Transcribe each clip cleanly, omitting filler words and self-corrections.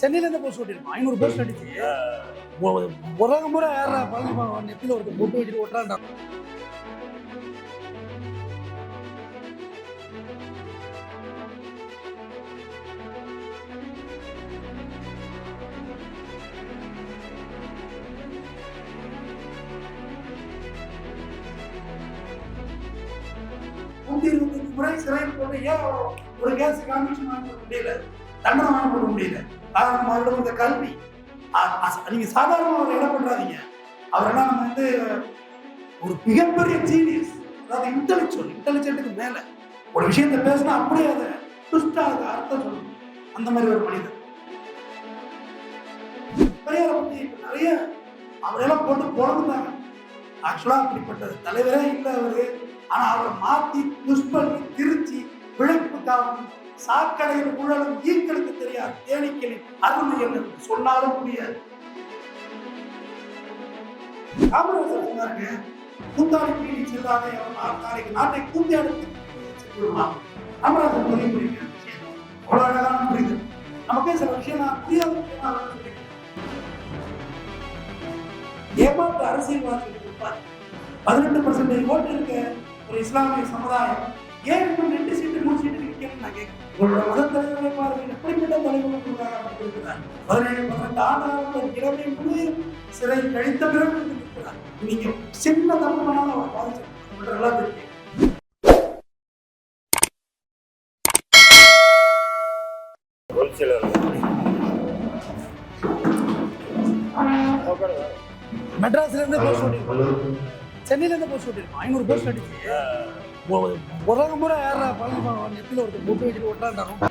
சென்னையிலேருந்து post ஓட்டிருக்கோம். 500 post அடிச்சு உலகம் பூரா ஏற பழனி நெத்தியில் ஒருத்தர் பொட்டு வச்சுட்டு ஒட்டுறாண்டா. முறை சிறையில் போட்டு ஏன் ஒரு கேஸ் காமிச்சு வாங்க முடியல, தண்டனை வாங்க கொடுக்க முடியல. காரணம் அவரோட இந்த கல்வி. நீங்க சாதாரண அவர் என்ன பண்றாதீங்க. அவர் என்ன நம்ம ஒரு மிகப்பெரிய ஜீனியஸ், அதாவது இன்டெலிஜென்ட்டுக்கு மேல ஒரு விஷயத்த பேசினா அப்படியே அதை ட்விஸ்டா அதை அர்த்தம் சொல்லணும். அந்த மாதிரி ஒரு மனிதர். பெரியாரை பத்தி நிறைய அவரெல்லாம் போட்டு பொழந்தாங்க. ஆக்சுவலா அப்படிப்பட்ட தலைவரே இல்லை அவரு. ஆனா அவரை மாத்தி புஷ் பண்ணி திருச்சி பிழைப்புக்காகவும் சாக்கடையில் ஊழலும் ஈக்களுக்கு தெரியாது தேனீக்களின் அருமை என்று சொன்னாலும் புரியாது. காமராஜர் சொன்னாருங்க, கூந்தாடி பீடி செல்லாத நாளைக்கு நாட்டை கூந்தி அடுத்து காமராஜர் பதிவு புரியுங்க. அவ்வளவு அழகான புரியுது. நமக்கே சில விஷயம் நான் புரியாத விஷயம் ஏமாற்று அரசியல்வாதிகள் இருப்பார். 18% ஓட்டு இருக்க ஒரு இஸ்லாமிய சமுதாயம் ஏன் இன்னும் 2 சீட்டு 3 சீட்டு நிற்கணும்னு நான் கேட்கிறேன். உங்களோட முதல் தலைவரை பாருங்கள், எப்படிப்பட்ட தலைவர்கள் இருக்கிறார். 17-18 ஆண்டுகள் இரவை முழுவதும் சிறை கழித்த பிறகு இருக்கிறார். நீங்க சின்ன தப்பு பண்ணாலும் அவர் பாதிச்சிருக்காங்க. தெரியும். மெட்ராஸ்ல இருந்து போஸ்ட் ஓட்டிருக்கோம். சென்னையிலேருந்து போஸ்ட் ஓட்டிருக்கோம். 500 போஸ்ட் அடிச்சு உலகம் பூரா ஏற பழனி நெத்தியில் ஒருத்தர் பொட்டு வச்சுட்டு ஒட்டுறாண்டாங்க.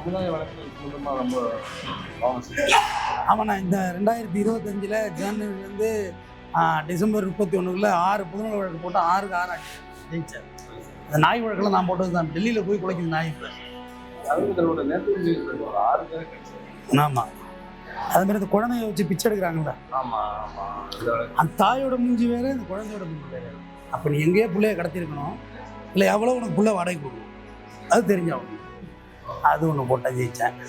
சமுதாய வழக்குகள் சம்பந்தமாக ரொம்ப ஆமாண்ணா. இந்த 2025 ஜனவரிலேருந்து டிசம்பர் 31 6 புதுநல வழக்கு போட்டு 6க்கு 6 ஜெயிச்சார். அந்த நாய் வழக்கில் நான் போட்டது தான். டெல்லியில் போய் குலைக்குது நாய். ஆமாம். அதுமாதிரி இந்த குழந்தைய வச்சு பிச்சை எடுக்கிறாங்களா? அந்த தாயோட மூஞ்சி வேறு, இந்த குழந்தையோட மூஞ்சி வேறு. அப்போ நீ எங்கேயோ பிள்ளைய கடத்திருக்கணும், இல்லை எவ்வளோ உனக்கு பிள்ளை வாடகை போடணும், அது தெரிஞ்சாகும். அது ஒன்று போட்டால் ஜெயித்தேன்.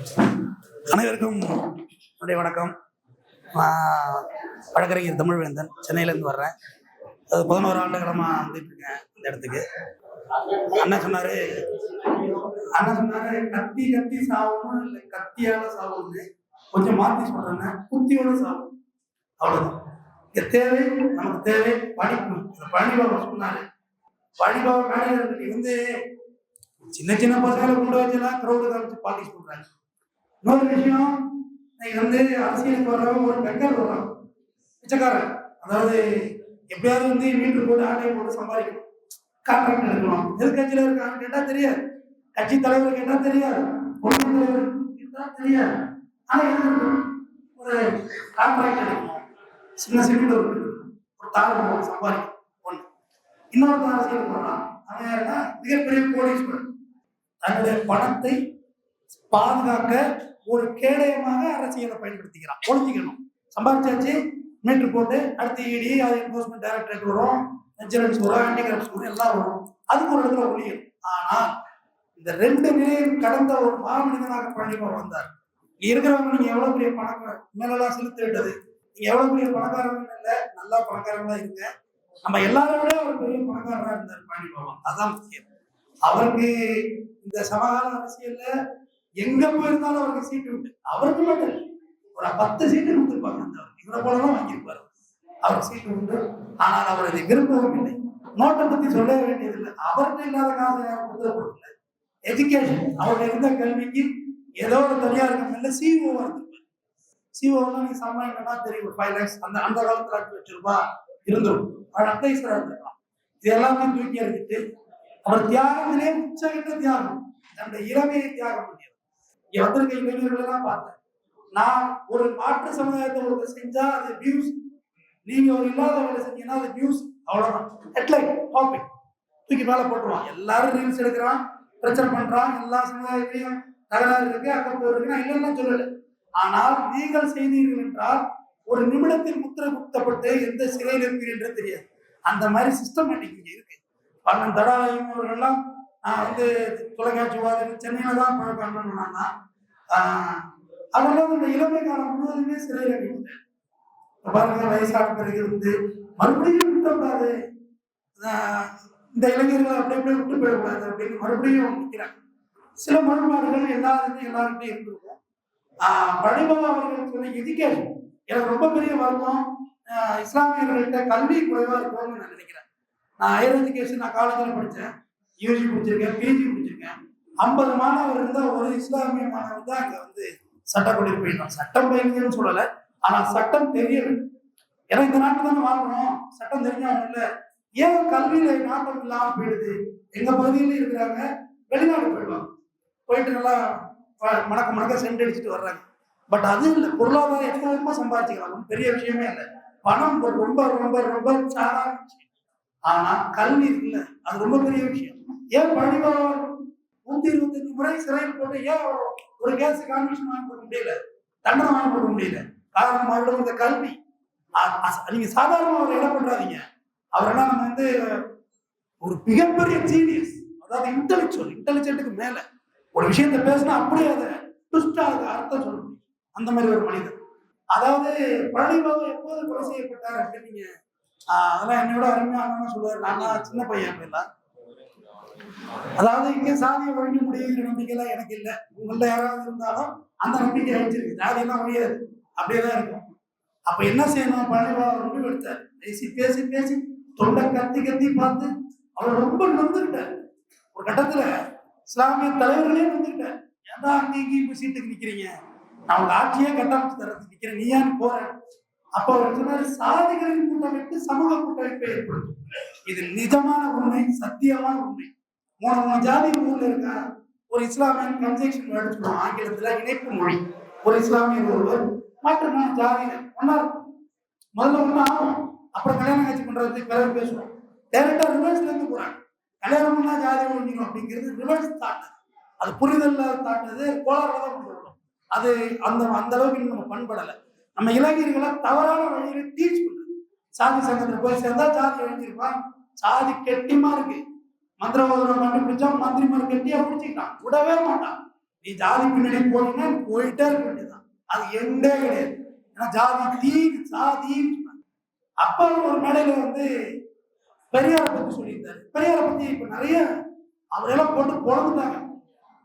அனைவருக்கும் என்னுடைய வணக்கம். நான் வழக்கறிஞர் தமிழ்வேந்தன், சென்னையிலேருந்து வர்றேன். அது 11 ஆண்டுகளமாக வந்துட்டு இருக்கேன் இந்த இடத்துக்கு. அண்ணன் சொன்னாரு கத்தி கத்தி சாவணும் இல்லை கத்தியால சாவணும்னு. கொஞ்சம் மாற்றி சொல்றேன்னு, குத்தியோட சாவணும், அவ்வளவுதான். இங்க தேவை, நமக்கு தேவை படிப்பு. பழனிபாபா சொன்னாரு, பழனிபாபா மேடையில் வந்து சின்ன சின்ன பசங்களை கொண்டு வச்சுலாம் கிரௌடு காமிச்சு பாலிடிக்ஸ் பண்றாங்க. இன்னொரு விஷயம், இன்னைக்கு வந்து அரசியலுக்கு வர்றவங்க ஒரு பெக்கர் வர்றாங்க, பிச்சைக்காரன். அதாவது எப்படியாவது வந்து மீட்டர் போட்டு ஆட்டையை போட்டு சம்பாதிக்கணும், கான்ட்ராக்ட் எடுக்கணும். எதிர்கட்சியில் இருக்கான்னு கேட்டா தெரியாது, கட்சி தலைவர் கேட்டா தெரியாது, பொது தலைவர் கேட்டா தெரியாது. ஆனா ஒரு கான்ட்ராக்ட் எடுக்கணும், சின்ன சிலிண்டர் ஒரு தார் சம்பாதிக்கணும் ஒண்ணு. இன்னொரு அரசியல் போடுறான், அவன் யாருன்னா மிகப்பெரிய கோடீஸ்வரன். தன்னுடைய பணத்தை பாதுகாக்க ஒரு கேடயமாக அரசியலை பயன்படுத்திக்கிறான். ஒழிஞ்சிக்கணும், சம்பாதிச்சாச்சு, மீட்டர் போட்டு அடுத்து இடி, அது என்ஃபோர்ஸ்மெண்ட் டைரக்டரேட் வரும், இன்சூரன்ஸ் வரும், ஆன்டி கரப்ஷன் வரும், எல்லாம் வரும். அதுக்கு ஒரு இடத்துல ஒழியும். ஆனால் இந்த ரெண்டு நிலையும் கடந்த ஒரு மாமனிதனாக பழனிபாபா வந்தார். இருக்கிறவங்க நீங்க எவ்வளவு பெரிய பணக்காரர் மேலெல்லாம் செலுத்த விட்டது, நீங்க எவ்வளவு பெரிய பணக்காரங்க இல்லை, நல்லா பணக்காரங்களா இருங்க. நம்ம எல்லாரும் விட ஒரு பெரிய பணக்காரராக இருந்தார் பழனிபாபா. அதான் முக்கியம். அவருக்கு இந்த சமகால அரசியல்ல எங்க போயிருந்தாலும் அவருக்கு சீட்டு உண்டு. அவருக்கு மட்டும் ஒரு 10 சீட்டு கொடுத்துருப்பாங்க, அந்த இவரை போலதான் வாங்கியிருப்பாரு. அவருக்கு சீட்டு உண்டு. ஆனால் அவர் அதை விரும்பவும் இல்லை. நோட்டை பத்தி சொல்ல வேண்டியதில்லை, அவர்கிட்ட இல்லாத காசை யாரும் கொடுக்கல. எஜுகேஷன், அவருடைய இருந்த கல்விக்கு ஏதோ ஒரு தனியார் கம்பெனில சிஓவா இருந்திருப்பாரு. சிஓன்னா நீங்க சம்பளம் என்னன்னா தெரியும், 5 lakhs அந்த காலத்துல 2 லட்சம் ரூபாய் இருந்திருக்கும். அவர் அட்வைசரா இருந்திருக்கலாம். இது எல்லாத்தையும் தூக்கி எறிஞ்சிட்டு அவர் தியாகத்திலே உச்சகட்ட தியாகம், தன்னுடைய இளமையை தியாகம் பண்ணியது. இங்க வந்திருக்க இளைஞர்கள் எல்லாம் பார்த்தேன். நான் ஒரு மாற்று சமுதாயத்தை ஒருத்தர் செஞ்சா அது வியூஸ், நீங்க ஒரு இல்லாத வேலை செஞ்சீங்கன்னா அது வியூஸ், அவ்வளவுதான். ஹெட்லைன் டாபிக் தூக்கி மேல போட்டுருவான். எல்லாரும் ரீல்ஸ் எடுக்கிறான், பிரச்சனை பண்றான், எல்லா சமுதாயத்திலையும் தகராறு இருக்கு, அக்கப்போ இருக்குன்னா இல்லைன்னா சொல்லல. ஆனால் நீங்கள் செய்தீர்கள் என்றால் ஒரு நிமிடத்தில் முத்திரை குத்தப்பட்டு எந்த சிறையில் இருக்கிறீர்கள் தெரியாது. அந்த மாதிரி சிஸ்டமேட்டிக் இங்க இருக்கு. பன்னன் தடாயும் அவர்கள்லாம் வந்து தொலைக்காட்சி சென்னையில தான் பழக்கம்னா அவர்கள் இந்த இளமை காலம் முழுவதுமே சிறையில் அடிக்கிட்டேன். பாருங்க, வயசான பிறகு இருந்து மறுபடியும் விட்டக்கூடாது, இந்த இளைஞர்களை அப்படி அப்படியே விட்டு போயிடக்கூடாது அப்படின்னு மறுபடியும் நிற்கிறாங்க. சில முரண்பாடுகள் எல்லாருமே இருந்திருக்கும். பழனிபாபா அவர்கள் சொன்ன எஜுகேஷன் எனக்கு ரொம்ப பெரிய வருத்தம். இஸ்லாமியர்கள்ட்ட கல்வி குறைவா இருக்கும்னு நான் நினைக்கிறேன். நான் ஹையர் எஜுகேஷன், நான் காலேஜில் படித்தேன், யூஜி முடிச்சிருக்கேன், பிஜி முடிச்சிருக்கேன். 50 மாணவர் இருந்தால் ஒரு இஸ்லாமிய மாணவர் தான் அங்கே வந்து சட்டம் கொண்டு போயிடணும். சட்டம் பயிலுங்கன்னு சொல்லலை, ஆனால் சட்டம் தெரிய வேண்டும். ஏன்னா இந்த நாட்டு தானே வாங்கணும், சட்டம் தெரிஞ்சவங்க இல்லை. ஏன் கல்வியில நாட்டம் இல்லாமல் போயிடுது? எங்க பகுதியில இருக்கிறாங்க, வெளிநாடு போயிடுவாங்க, போயிட்டு நல்லா மணக்க சென்ட் அடிச்சுட்டு வர்றாங்க. பட் அது இல்லை, பொருளாதாரம் எப்பவுமே சம்பாதிச்சுக்கலாம், பெரிய விஷயமே இல்லை. பணம் ரொம்ப ரொம்ப ரொம்ப சாதாரண விஷயம். ஆனா கல்வி இருக்குல்ல, அது ரொம்ப பெரிய விஷயம். ஏன் பழனிபாபா 125 முறை சிறையில் போட்டு ஏன் ஒரு கேஸ் கான்விக்ஷன் வாங்கி கொடுக்க முடியல, தண்டனை வாங்கி கொடுக்க முடியல? காரணம் அவரிடம் இந்த கல்வி. நீங்க சாதாரணமா அவர் என்ன பண்றாதீங்க, அவரெல்லாம் நம்ம வந்து ஒரு மிகப்பெரிய ஜீனியஸ், அதாவது இன்டெலிஜென்ட்டுக்கு மேல ஒரு விஷயத்த பேசினா அப்படியே அதை ட்விஸ்டா அர்த்தம் சொல்ல முடியும். அந்த மாதிரி ஒரு மனிதர். அதாவது பழனிபாபா எப்போது கொலை செய்யப்பட்டார் அப்படின்னு அதெல்லாம் என்னோட அருமையான சொல்லுவார். நான் சின்ன பையன் அப்படிலாம். அதாவது இங்க சாதியை ஒழிக்க முடியுங்கிற நம்பிக்கைலாம் எனக்கு இல்லை. உங்கள்ட்ட யாராவது இருந்தாலும் அந்த நம்பிக்கை வச்சிருக்கு, ஜாதியெல்லாம் முடியாது, அப்படியேதான் இருக்கும். அப்ப என்ன செய்யணும், பழனிபாபா முடிவு எடுத்தார். பேசி பேசி தொண்டை கத்தி பார்த்து அவர் ரொம்ப நொந்துக்கிட்டார். ஒரு கட்டத்துல இஸ்லாமிய தலைவர்களே நொந்துக்கிட்டார். ஏன்னா அங்கேயும் சீட்டுக்கு நிக்கிறீங்க, நான் உங்க ஆட்சியே கட்டமைச்சு தரத்துக்கு நிக்கிறேன், நீயான்னு போறேன். அப்ப அவர் சொன்னாரு, சாதிகளின் கூட்டமைப்பு சமூக கூட்டமைப்பை ஏற்படுத்தும். இது நிஜமான உண்மை, சத்தியமான உண்மை. 3 ஜாதி ஊர்ல இருக்கா, ஒரு இஸ்லாமியன் கன்ஜெக்ஷன் வேர்டு சொல்லுவோம் ஆங்கிலத்துல, இணைப்பு மொழி. ஒரு இஸ்லாமியர் ஒருவர் மற்ற 3 ஜாதிகள் ஒன்னா முதல்ல ஒண்ணு ஆகும், அப்புறம் கல்யாணம் காட்சி பண்றதுக்கு பிறகு பேசுவோம். டைரக்டா ரிவர்ஸ்ல இருந்து போறாங்க. கல்யாணம் பண்ணா ஜாதி ஒழிஞ்சிடும் அப்படிங்கிறது ரிவர்ஸ் தாட்டது, அது புரிதல்ல தாட்டது, கோளாறுல தான் கொண்டு வரணும். அது அந்த அளவுக்கு இன்னும் நம்ம பண்படலை. நம்ம இளைஞர்களை தவறான வழியில டீச் பண்றது. சாதி சங்கத்துல போய் சேர்ந்தா ஜாதி எழுந்திருப்பான், சாதி கெட்டிமா இருக்கு, மந்திரவாதம் கண்டுபிடிச்சா மந்திரிமார் கெட்டியா பிடிச்சிக்கிட்டான், விடவே மாட்டான். நீ ஜாதி பின்னாடி போனீங்கன்னா போயிட்டே இருக்க வேண்டியதுதான். அது எண்டே கிடையாது. ஏன்னா ஜாதி தீ சாதி. அப்ப ஒரு மேடையில வந்து பெரியாரை பத்தி சொல்லியிருந்தாரு. பெரியாரை பத்தி இப்ப நிறைய அவரெல்லாம் போட்டு பொழந்துட்டாங்க.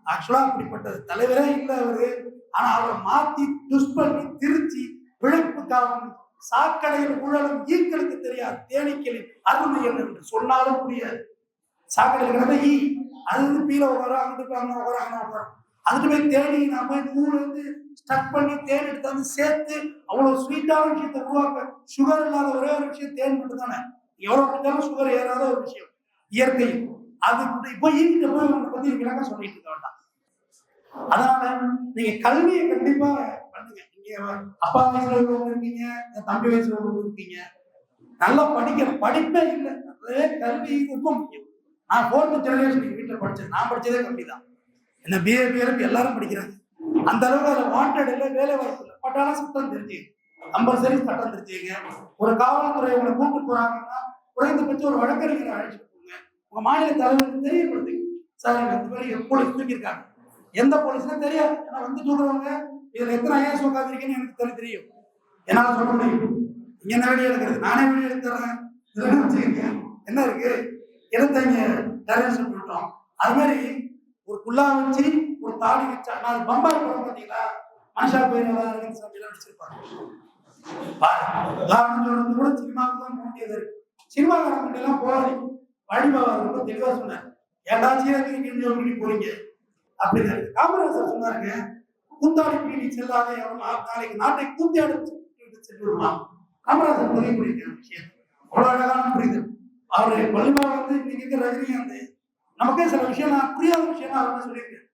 ஆக்சுவலா அப்படிப்பட்ட தலைவரே இல்லை அவரு. ஆனா அவரை மாத்தி டுஸ் பண்ணி திருச்சி பிழைப்புக்காகவும் சாக்கடையில் ஊழலும் ஈக்களுக்கு தெரியாது தேனீக்களின் அருமை என்று சொன்னாலும் புரியாது. சாக்கடையில் கிடந்த ஈ அது வந்து பீல உட்காரும், அங்கிட்டு அங்கே உட்காரும், அங்கே உட்காரும். அதுக்கு போய் தேடி நான் போய் நூல் வந்து ஸ்டக் பண்ணி தேன் எடுத்து வந்து சேர்த்து அவ்வளவு ஸ்வீட்டான விஷயத்தை உருவாக்க. சுகர் இல்லாத ஒரே ஒரு விஷயம் தேன் மட்டும் தானே. எவ்வளவு கொடுத்தாலும் சுகர் ஏறாத ஒரு விஷயம் இயற்கை. அது இப்போ ஈகிட்ட போய் உங்களை பத்தி விளக்கம் சொல்லிட்டு இருக்க வேண்டாம். அதனால நீங்க கல்வியை கண்டிப்பா பண்ணுங்க. நீங்க அப்பா வயசுல உள்ளவங்க இருக்கீங்க, தம்பி வயசுல உள்ளவங்க இருக்கீங்க, நல்லா படிக்கணும். படிப்பே இல்லை, அதே கல்வி ரொம்ப முக்கியம். நான் 4th ஜெனரேஷன் வீட்டில் படிச்சேன். நான் படிச்சதே கம்மி தான். என்ன பிஏபிஆருக்கு எல்லாரும் படிக்கிறாங்க. அந்த அளவுக்கு அதில் வாண்டட் இல்லை, வேலை வாய்ப்பு இல்லை. பட்டாலும் சட்டம் தெரிஞ்சுங்க, கம்பல்சரி சட்டம் தெரிஞ்சுங்க. ஒரு காவல்துறை உங்களை கூப்பிட்டு போறாங்கன்னா குறைந்தபட்சம் ஒரு வழக்கறிஞரை அழைச்சிட்டு போங்க. உங்க மாநில தலைவருக்கு தெரியப்படுத்துங்க. சார் இந்த மாதிரி போலீஸ் தூக்கியிருக்காங்க. எந்த போலீஸ்னா தெரியாது. ஏன்னா வந்து தூக்குறவங்க இதுல எத்தனை ஐஏஎஸ் உட்காந்துருக்கேன்னு எனக்கு தெரியும். என்னால சொல்ல முடியும். இங்க என்ன வீடியோ எடுக்கிறது, நானே வீடியோ எடுத்துறேன். என்ன இருக்கு, எடுத்தீங்க டெரரிசம் பண்ணிட்டோம். அது மாதிரி ஒரு குல்லா வச்சு ஒரு தாடி வச்சா நான் பம்பாய் படம் பார்த்தீங்களா, மனுஷா போயிருந்தாருன்னு சொல்லி அடிச்சிருப்பாங்க. உதாரணம் சொல்றது கூட சினிமாவுக்கு தான் வேண்டியது இருக்கு. சினிமாக்காரங்க எல்லாம் போராடி வழிபாடு ரொம்ப தெளிவா சொன்னார். ஏடா சீரகி போறீங்க அப்படின்னு. காமராஜர் சொன்னாருங்க, கூத்தாடி பீடி செல்லாத நாளைக்கு நாட்டை கூத்தியாடு செல்லுவான். காமராஜர் பதிவு பண்ணியிருக்காங்க விஷயம். அவ்வளவு அழகான புரிதல். அவரு வலிமா வந்து இன்னைக்கு ரஜினிகாந்த் நமக்கே சில விஷயம் நான் புரியாத விஷயம் அவர் சொல்லியிருக்கேன்.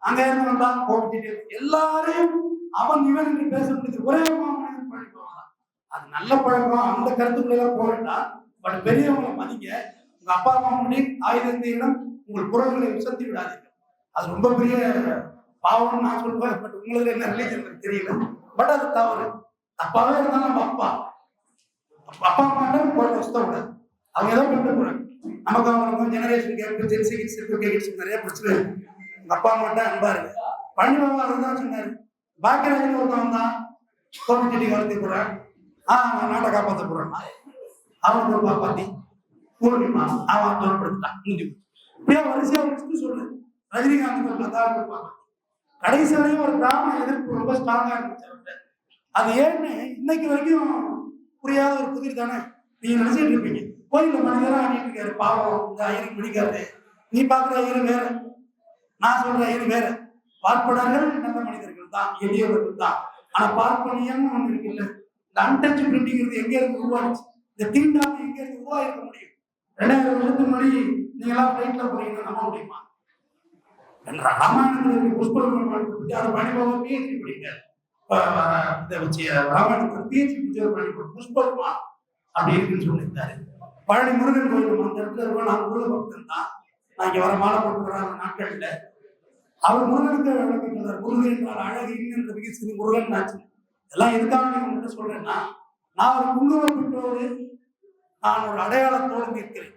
அங்க இருந்து வந்தா கோபிச்சுட்டு எல்லாரையும் அவன் இவன் என்று பேச முடியுது. ஒரே மனிதன் பழக்கம் அது நல்ல பழக்கம். அந்த கருத்துக்களை எல்லாம் போகட்டா. பட் பெரியவங்களை மதிங்க. உங்க அப்பா அம்மா முன்னாடி ஆயுதத்தையிடம் உங்கள் குரல்களை உசத்தி விடாதீங்க. அது ரொம்ப பெரிய பாவம்னு நான் சொல்லுவேன். பட் உங்களுக்கு என்ன ரிலீஜன் தெரியல. பட் அது தவறு. அப்பாவே இருந்தாலும் நம்ம அப்பா அம்மாட்ட குரல் வசத்த விடாது. அவங்க ஏதோ பண்ணிட்டு போறாங்க. நமக்கு அவங்களுக்கும் ஜெனரேஷன் கேப், ஜென்சி கிட்ஸ், நிறைய பிரச்சனை இருக்கு. உங்க அப்பா அம்மாட்ட அன்பா இருக்கு. பழனி பாபா அதுதான் சொன்னாரு. பாக்கியராஜன் ஒருத்தவன் தான் கோவில் செடி வளர்த்து போறேன், நான் நாட்டை காப்பாற்ற போறேன். அவனுக்கு ஒரு காப்பாத்தி பூர்ணிமா அவன் தோல்படுத்திட்டான். இப்படியே வரிசையா வச்சுட்டு சொல்லு. ரஜினிகாந்த் அதான் கடைசி வரையும் ஒரு பிராமண எதிர்ப்பு ரொம்ப ஸ்ட்ராங்கா இருந்துச்சு. அது ஏன்னு இன்னைக்கு வரைக்கும் புரியாத ஒரு புதிர் தானே. நீங்க நினைச்சிட்டு இருப்பீங்க கோயில மனிதரா ஆடிட்டு இருக்காரு, பாவம் இந்த ஐயருக்கு பிடிக்காது. நீ பாக்குற ஐயர் வேற, நான் சொல்ற ஐயர் வேற. பார்ப்பனர்கள் நல்ல மனிதர்கள் தான், எளியவர்கள் தான். ஆனா பார்ப்பனியம் ஒண்ணு இருக்குல்ல, இந்த அன்டச்சபிலிட்டிங்கிறது எங்க இருந்து உருவாச்சு? இந்த தீண்டாமை எங்க இருந்து உருவாயிருக்க முடியும்? 2000 வருஷத்துக்கு முன்னாடி நீங்க எல்லாம் ஃபிளைட்ல போறீங்கன்னா நம்ப முடியுமா? ராமாயணத்துல புஷ்ப அது மணிபாபா பிஹெச்டி படிக்காரு. இதை வச்சு ராமாயணத்துல பிஹெச்டி படிச்ச புஷ்பமா அப்படி இருக்குன்னு சொல்லியிருந்தாரு. பழனி முருகன் கோயில் அந்த இடத்துல இருக்க நான் முருக பக்தன் தான். நான் இங்க வர மாலை போட்டு அந்த நாட்கள்ல அவர் முருகனுக்கு விளக்கம் சொல்றாரு. முருகன் என்றால் அழகு என்கின்ற விகிசிது முருகன் ஆச்சு. இதெல்லாம் எதுக்காக நீங்க உங்கள்கிட்ட சொல்றேன்னா, நான் ஒரு குங்குமப்பட்டோடு நான் ஒரு அடையாளத்தோடு நிற்கிறேன்.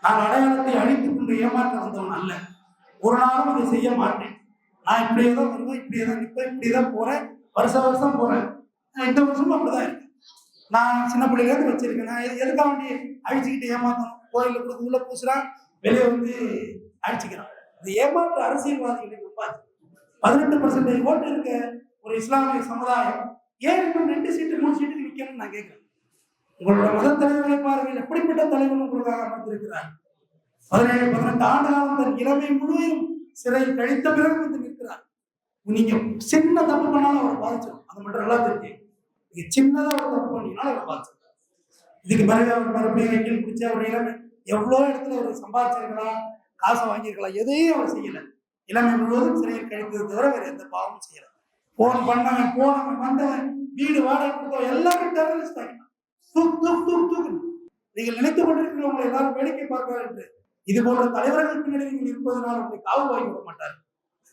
நான் அடையாளத்தை அழித்துக் கொண்டு ஏமாற்ற வந்தவன் அல்ல. ஒரு நாளும் அதை செய்ய மாட்டேன். நான் இப்படியே தான் வருவேன், இப்படியே தான் நிற்பேன், இப்படியேதான் போறேன். வருஷம் போறேன். இந்த வருஷமும் அப்படிதான் இருக்கு. நான் சின்ன பிள்ளையிலேருந்து வச்சிருக்கேன். நான் எதுக்காக வேண்டி அழிச்சுக்கிட்டு ஏமாத்தணும்? கோயில கொடுத்து உள்ள பூசுறான், வெளியே வந்து அழிச்சுக்கிறான். இந்த ஏமாற்ற அரசியல்வாதிகளை நம்பாது. 18% ஓட்டு இருக்க ஒரு இஸ்லாமிய சமுதாயம் ஏன் இன்னும் 2 சீட்டு 3 சீட்டுக்கு நிக்கணும்னு நான் கேட்கிறேன். உங்களோட மத தலைவர்களை பாருங்கள், எப்படிப்பட்ட தலைவர் உங்களுக்காக அமர்ந்திருக்கிறார். 17-18 ஆண்டு காலம் தன் இளமை முழுவதும் சிறையில் கழித்த பிறகு வந்து நிற்கிறார். நீங்க சின்ன தப்பு பண்ணாலும் அவரை பாதிச்சிடும். அது மட்டும் நல்லா தெரியும். நீங்க சின்னதா ஒரு தப்பு பண்ணீங்கனாலும் அவரை பாதிச்சிடும். இதுக்கு பிறகு அவர் மறுபடியும் கீழ் பிடிச்சி அவர் இளமை எவ்வளோ இடத்துல அவர் சம்பாதிச்சிருக்கலாம், காசை வாங்கியிருக்கலாம், எதையும் அவர் செய்யல. இளமை முழுவதும் சிறையில் கழித்தது தவிர வேற எந்த பாவமும் செய்யல. போன் பண்ணவன், போனவன், வந்தவன், வீடு வாடகை கொடுத்தவன் எல்லாரும் டெரரிஸ்ட் ஆகிட்டான். தூக்கு. நீங்கள் நினைத்துக் கொண்டிருக்கிறவங்களை எல்லாரும் வேடிக்கை பார்க்கிறார் என்று இது போன்ற தலைவர்கள் பின்னாடி நீங்கள் இருப்பதனால் உங்களை காவல் வாங்கி விட மாட்டார்.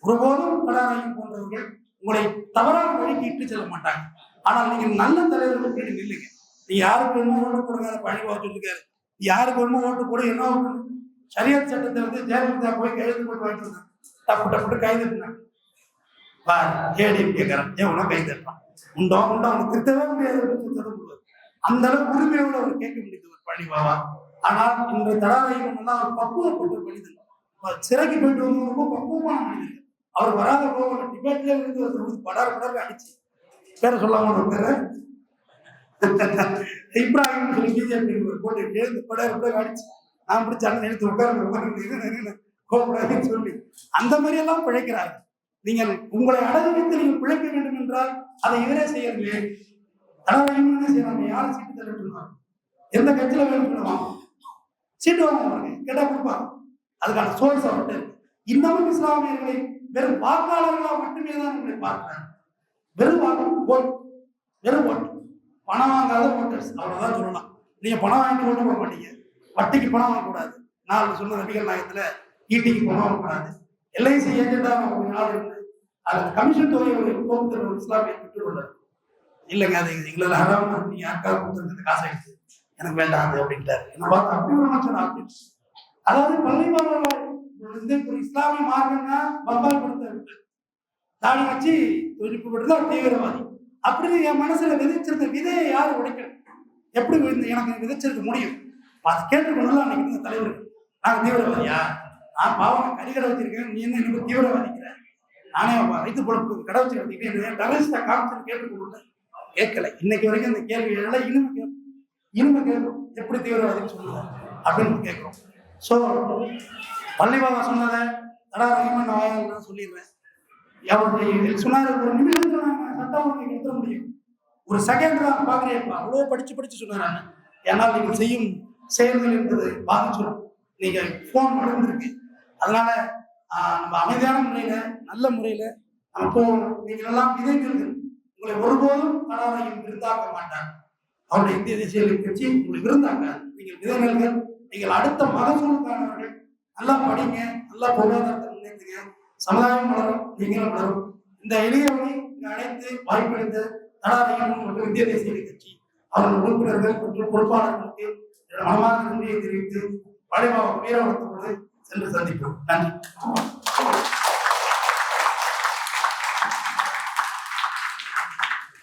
ஒருபோதும் கடாராயம் போன்றவர்கள் உங்களை தவறான வழிக்கு இட்டு செல்ல மாட்டாங்க. ஆனால் நீங்கள் நல்ல தலைவர்கள் பின்னாடி நில்லுங்க. நீ யாருக்கு என்ன ஓட்டு போடுங்க, பழனிவா சொல்லிருக்காரு. யாருக்கு ஒன்றும் ஓட்டு போடு, என்ன சரியாத் சட்டத்தை வந்து ஜெயலலிதா போய் கையெழுத்து போட்டு வாங்கிட்டு இருந்தாங்க. டப்பு கைது பண்ணாங்க. பார் ஏடிஎம் கேட்கறான் எவனோ கை தட்டுறான் உண்டோ உண்டோ அவனுக்கு திருத்தவே முடியாது. அந்த அளவுக்கு உரிமையோட அவர் கேட்க முடியுது ஒரு பழனி பாபா. ஆனால் இன்று தடாரையும் அவர் பக்குவப்பட்ட மனிதன். சிறைக்கு போயிட்டு வந்து ரொம்ப பக்குவமான மனிதன். அவர் வராத போக டிபேட்ல இருந்து ஒருத்தர் படார் படார் அடிச்சு பேரை சொல்லாம ஒரு பேரு இப்ராஹிம் சொல்லி பிஜேபி போட்டு எழுந்து படார் படார் அடிச்சு நான் பிடிச்ச அண்ணன் எடுத்து உட்கார கோபடாதுன்னு சொல்லி அந்த மாதிரி எல்லாம் பிழைக்கிறாங்க. நீங்கள் உங்களை அடகு நீங்கள் பிழைக்க வேண்டும் என்றால் அதை இவரே செய்யறீங்களே. தடாரையும் என்ன செய்யறாங்க? யாரும் சீட்டு தரட்டுமா? எந்த கட்சியில வேணும் சொல்லுவாங்க, சீட்டு வாங்க கேட்டா கொடுப்பாங்க. அதுக்கான சோர்ஸ் அவர்கிட்ட இருக்கு. இன்னமும் இஸ்லாமியர்களை வெறும் வாக்காளர்களா மட்டுமே தான் உங்களை பார்க்கிறாங்க. வெறும் ஓட்டு, வெறும் ஓட்டு, பணம் வாங்காத ஓட்டர்ஸ், அவ்வளவுதான் சொல்லலாம். நீங்க பணம் வாங்கிட்டு ஓட்டு போட மாட்டீங்க. வட்டிக்கு பணம் வாங்கக்கூடாது. நான் சொன்ன நபிகள் நாயகத்துல ஈட்டிக்கு பணம் வாங்கக்கூடாது. எல்ஐசி ஏஜெண்டா நாள் இருந்து அது கமிஷன் தொகை ஒரு கோபத்தில் இஸ்லாமிய பெற்றுக் கொண்டார். இல்லைங்க அது எங்களை ஹராம நீங்க யாருக்காக கொடுத்துருந்த காசை எடுத்து எனக்கு வேண்டாம் அது அப்படின்ட்டாரு. என்ன பார்த்தா அப்படி ஒரு மனுஷன் அப்படின்னு. அதாவது பள்ளி ஒரு இஸ்லாமிய மார்க்கம்னா பம்பால் படுத்த தாடி வச்சு தொழிப்பு படுறது தீவிரவாதி அப்படின்னு என் மனசுல விதைச்சிருந்த விதையை யார் உடைக்கணும்? எப்படி எனக்கு விதைச்சிருக்க முடியும்? அதை கேட்டுக்கொண்டு அன்னைக்கு இந்த தலைவர்கள் நாங்கள் தீவிரவாதியா? நான் பாவம் கறிக்கடை வச்சிருக்கேன், நீ என்ன எனக்கு தீவிரவாதிக்கிற? நானே வைத்து பொழப்பு கடை வச்சு கட்டிக்கிட்டே டெரரிஸ்டா காமிச்சு கேட்டுக்கொண்டு கேட்கல. இன்னைக்கு வரைக்கும் அந்த கேள்விகளை இனிமே கேட்கும். எப்படி தீவிரவாதின்னு சொல்லுங்க அப்படின்னு கேட்கிறோம். ஸோ பள்ளிவாதா சொன்னதை தடாரகமாக நான் சொல்லிடுறேன். அவருடைய சொன்னார் ஒரு நிமிடத்துல நாங்கள் சட்டம் ஒழுங்கை நிறுத்த முடியும். ஒரு செகண்ட் தான் பார்க்குறேன். அவ்வளோ படிச்சு சொன்னாங்க. ஏன்னால் நீங்கள் செய்யும் செயல்கள் என்பது பாதிச்சிடும். நீங்க போன் வளர்ந்துருக்கு. அதனால நம்ம அமைதியான முறையில நல்ல முறையில நம்ம போகணும். நீங்கள் எல்லாம் விதைகள் உங்களை ஒருபோதும் தடாரையும் விருந்தாக்க மாட்டாங்க. அவருடைய இந்திய தேசிய கட்சி உங்களை விருந்தாங்க. நீங்கள் விதைகள், நீங்கள் அடுத்த மகசூலுக்கானவர்கள். நல்லா படிங்க, நல்லா பொருளாதாரத்தை முன்னேற்றுங்க, சமுதாயம் வளரும், நீங்களும் வளரும். இந்த எளியவனை அழைத்து வாய்ப்பளித்த தடாரையும் மற்றும் இந்திய தேசிய கட்சி அவர்கள் உறுப்பினர்கள் மற்றும் பொறுப்பாளர்களுக்கு மனமாக நன்றியை தெரிவித்து பழைய வீரவளத்தோடு சென்று சந்திப்போம். நன்றி.